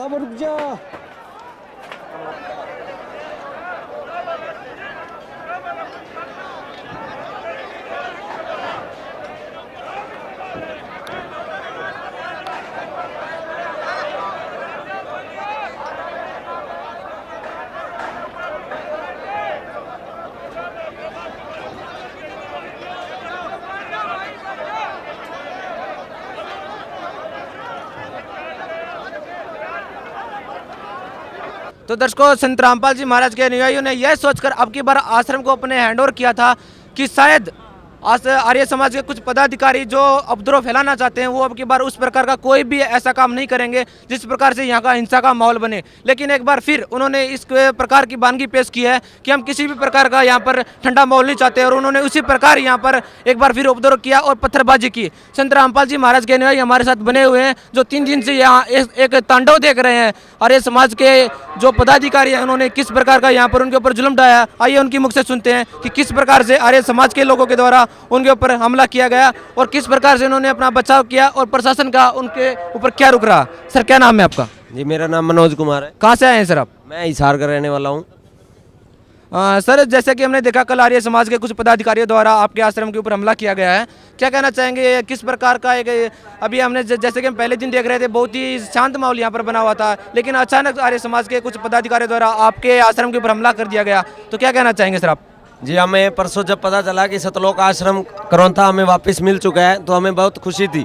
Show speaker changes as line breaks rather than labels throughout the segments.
अब रुक जा।
तो दर्शकों, संत रामपाल जी महाराज के अनुयायियों ने यह सोचकर अब की बार आश्रम को अपने हैंडओवर किया था कि शायद आर्य समाज के कुछ पदाधिकारी जो उपद्रव फैलाना चाहते हैं वो अब की बार उस प्रकार का कोई भी ऐसा काम नहीं करेंगे जिस प्रकार से यहाँ का हिंसा का माहौल बने। लेकिन एक बार फिर उन्होंने इस प्रकार की वानगी पेश की है कि हम किसी भी प्रकार का यहाँ पर ठंडा माहौल नहीं चाहते, और उन्होंने उसी प्रकार यहाँ पर एक बार फिर उपद्रव किया और पत्थरबाजी की। संत रामपाल जी महाराज के अनुयायी हमारे साथ बने हुए हैं जो 3 दिन से यहाँ एक तांडव देख रहे हैं। आर्य समाज के जो पदाधिकारी हैं उन्होंने किस प्रकार का यहाँ पर उनके ऊपर जुल्म ढाया। आइए उनकी मुख से सुनते हैं कि किस प्रकार से आर्य समाज के लोगों के द्वारा उनके ऊपर हमला किया गया और किस प्रकार से उन्होंने अपना बचाव किया और प्रशासन का उनके ऊपर क्या रुक रहा। सर, क्या नाम है आपका?
जी, मेरा नाम मनोज कुमार है।
कहाँ से आए हैं सर आप?
मैं हिसार का रहने वाला हूँ।
सर, जैसे कि हमने देखा कल आर्य समाज के कुछ पदाधिकारियों द्वारा आपके आश्रम के ऊपर हमला किया गया है, क्या कहना चाहेंगे? किस प्रकार का एक अभी हमने जैसे कि हम पहले दिन देख रहे थे बहुत ही शांत माहौल यहाँ पर बना हुआ था, लेकिन अचानक आर्य समाज के कुछ पदाधिकारियों द्वारा आपके आश्रम के ऊपर हमला कर दिया गया, तो क्या कहना चाहेंगे सर आप?
जी, हमें परसों जब पता चला कि सतलोक आश्रम करौंथा हमें वापस मिल चुका है तो हमें बहुत खुशी थी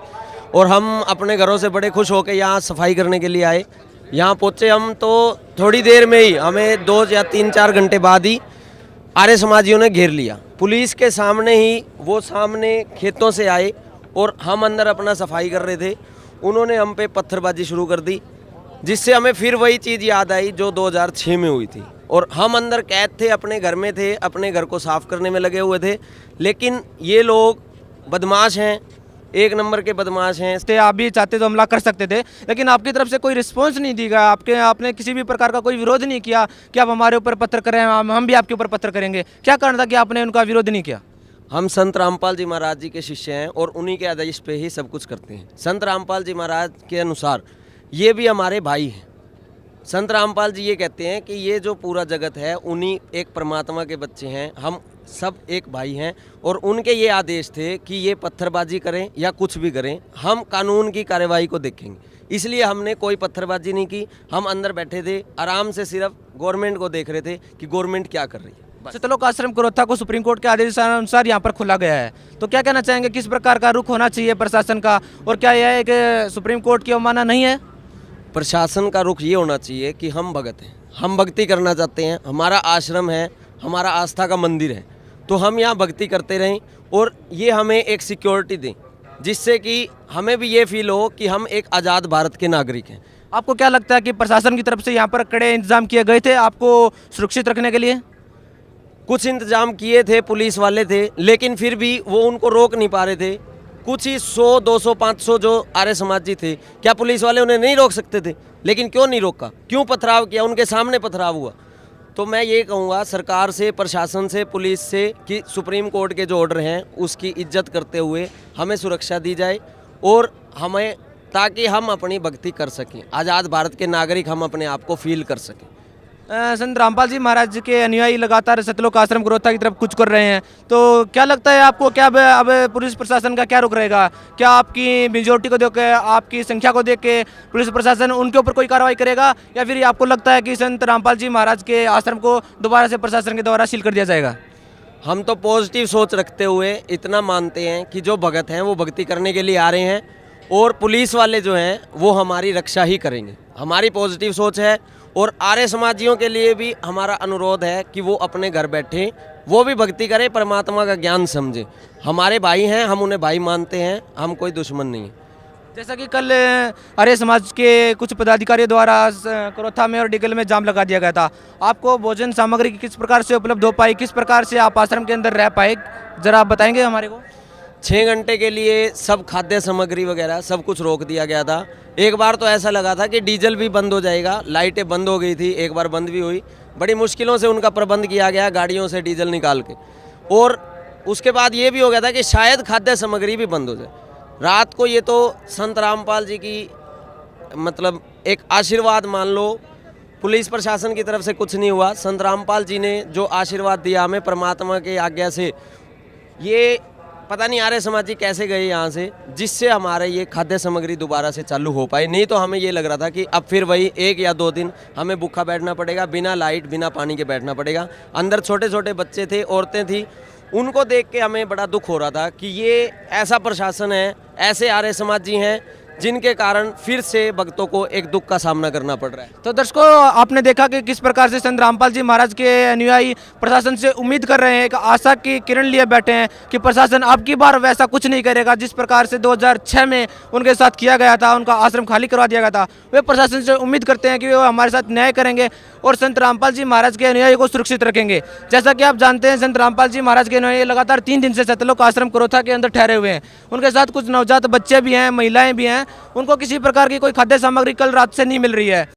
और हम अपने घरों से बड़े खुश होकर यहाँ सफाई करने के लिए आए। यहाँ पहुँचे हम तो थोड़ी देर में ही हमें 2 या 3-4 घंटे बाद ही आर्य समाजियों ने घेर लिया। पुलिस के सामने ही वो सामने खेतों से आए और हम अंदर अपना सफाई कर रहे थे, उन्होंने हम पे पत्थरबाजी शुरू कर दी, जिससे हमें फिर वही चीज़ याद आई जो 2006 में हुई थी। और हम अंदर कैद थे, अपने घर में थे, अपने घर को साफ करने में लगे हुए थे, लेकिन ये लोग बदमाश हैं, 1 नंबर के बदमाश हैं।
आप भी चाहते तो हमला कर सकते थे, लेकिन आपकी तरफ से कोई रिस्पॉन्स नहीं दी गया, आपने किसी भी प्रकार का कोई विरोध नहीं किया कि आप हमारे ऊपर पत्थर करें, हम भी आपके ऊपर पत्थर करेंगे। क्या कारण था कि आपने उनका विरोध नहीं किया?
हम संत रामपाल जी महाराज जी के शिष्य हैं और उन्हीं के आदेश पे ही सब कुछ करते हैं। संत रामपाल जी महाराज के अनुसार ये भी हमारे भाई हैं। संत रामपाल जी ये कहते हैं कि ये जो पूरा जगत है उन्हीं एक परमात्मा के बच्चे हैं, हम सब एक भाई हैं, और उनके ये आदेश थे कि ये पत्थरबाजी करें या कुछ भी करें, हम कानून की कार्रवाई को देखेंगे। इसलिए हमने कोई पत्थरबाजी नहीं की, हम अंदर बैठे थे आराम से, सिर्फ गवर्नमेंट को देख रहे थे कि गवर्नमेंट क्या कर रही है।
सतलोक आश्रम करौथा को सुप्रीम कोर्ट के आदेश अनुसार यहाँ पर खोला गया है, तो क्या कहना चाहेंगे किस प्रकार का रुख होना चाहिए प्रशासन का, और क्या यह एक सुप्रीम कोर्ट की अवमानना नहीं है?
प्रशासन का रुख ये होना चाहिए कि हम भगत हैं, हम भक्ति करना चाहते हैं, हमारा आश्रम है, हमारा आस्था का मंदिर है, तो हम यहाँ भक्ति करते रहें और ये हमें एक सिक्योरिटी दें जिससे कि हमें भी ये फील हो कि हम एक आज़ाद भारत के नागरिक हैं।
आपको क्या लगता है कि प्रशासन की तरफ से यहाँ पर कड़े इंतजाम किए गए थे आपको सुरक्षित रखने के लिए?
कुछ इंतजाम किए थे, पुलिस वाले थे, लेकिन फिर भी वो उनको रोक नहीं पा रहे थे। कुछ ही 100, 200, 500 जो आर्य समाजी थे, क्या पुलिस वाले उन्हें नहीं रोक सकते थे? लेकिन क्यों नहीं रोका? क्यों पथराव किया? उनके सामने पथराव हुआ। तो मैं ये कहूँगा सरकार से, प्रशासन से, पुलिस से कि सुप्रीम कोर्ट के जो ऑर्डर हैं उसकी इज्जत करते हुए हमें सुरक्षा दी जाए और हमें, ताकि हम अपनी भक्ति कर सकें, आज़ाद भारत के नागरिक हम अपने आप को फील कर सकें।
संत रामपाल जी महाराज के अनुयायी लगातार सतलोक आश्रम करौथा की तरफ कुछ कर रहे हैं, तो क्या लगता है आपको, क्या अब पुलिस प्रशासन का क्या रुख रहेगा? क्या आपकी मेजोरिटी को देख के, आपकी संख्या को देख के पुलिस प्रशासन उनके ऊपर कोई कार्रवाई करेगा, या फिर आपको लगता है कि संत रामपाल जी महाराज के आश्रम को दोबारा से प्रशासन के द्वारा सील कर दिया जाएगा?
हम तो पॉजिटिव सोच रखते हुए इतना मानते हैं कि जो भगत हैं वो भक्ति करने के लिए आ रहे हैं और पुलिस वाले जो हैं वो हमारी रक्षा ही करेंगे। हमारी पॉजिटिव सोच है और आर्य समाजियों के लिए भी हमारा अनुरोध है कि वो अपने घर बैठे, वो भी भक्ति करें, परमात्मा का ज्ञान समझें। हमारे भाई हैं, हम उन्हें भाई मानते हैं, हम कोई दुश्मन नहीं है।
जैसा कि कल आर्य समाज के कुछ पदाधिकारियों द्वारा करौथा में और डिगल में जाम लगा दिया गया था, आपको भोजन सामग्री किस प्रकार से उपलब्ध हो पाई, किस प्रकार से आप आश्रम के अंदर रह पाए, जरा आप बताएंगे हमारे को?
6 घंटे के लिए सब खाद्य सामग्री वगैरह सब कुछ रोक दिया गया था। एक बार तो ऐसा लगा था कि डीजल भी बंद हो जाएगा, लाइटें बंद हो गई थी, एक बार बंद भी हुई। बड़ी मुश्किलों से उनका प्रबंध किया गया गाड़ियों से डीजल निकाल के, और उसके बाद ये भी हो गया था कि शायद खाद्य सामग्री भी बंद हो जाए। रात को ये तो संत रामपाल जी की मतलब एक आशीर्वाद मान लो, पुलिस प्रशासन की तरफ से कुछ नहीं हुआ, संत रामपाल जी ने जो आशीर्वाद दिया हमें परमात्मा की आज्ञा से, ये पता नहीं आर्य समाज जी कैसे गए यहाँ से, जिससे हमारे ये खाद्य सामग्री दोबारा से चालू हो पाई। नहीं तो हमें ये लग रहा था कि अब फिर वही 1 या 2 दिन हमें भूखा बैठना पड़ेगा, बिना लाइट बिना पानी के बैठना पड़ेगा। अंदर छोटे छोटे बच्चे थे, औरतें थी, उनको देख के हमें बड़ा दुख हो रहा था कि ये ऐसा प्रशासन है, ऐसे आर्य समाज जी हैं जिनके कारण फिर से भक्तों को एक दुख का सामना करना पड़ रहा है।
तो दर्शकों, आपने देखा कि किस प्रकार से संत रामपाल जी महाराज के अनुयायी प्रशासन से उम्मीद कर रहे हैं, एक आशा की किरण लिए बैठे हैं कि प्रशासन अब की बार वैसा कुछ नहीं करेगा जिस प्रकार से 2006 में उनके साथ किया गया था, उनका आश्रम खाली करवा दिया गया था। वे प्रशासन से उम्मीद करते हैं कि वो हमारे साथ न्याय करेंगे और संत रामपाल जी महाराज के अनुयायी को सुरक्षित रखेंगे। जैसा कि आप जानते हैं, संत रामपाल जी महाराज के अनुयायी लगातार 3 दिन से सतलोक आश्रम करोथा के अंदर ठहरे हुए हैं। उनके साथ कुछ नवजात बच्चे भी हैं, महिलाएं भी हैं। उनको किसी प्रकार की कोई खाद्य सामग्री कल रात से नहीं मिल रही है।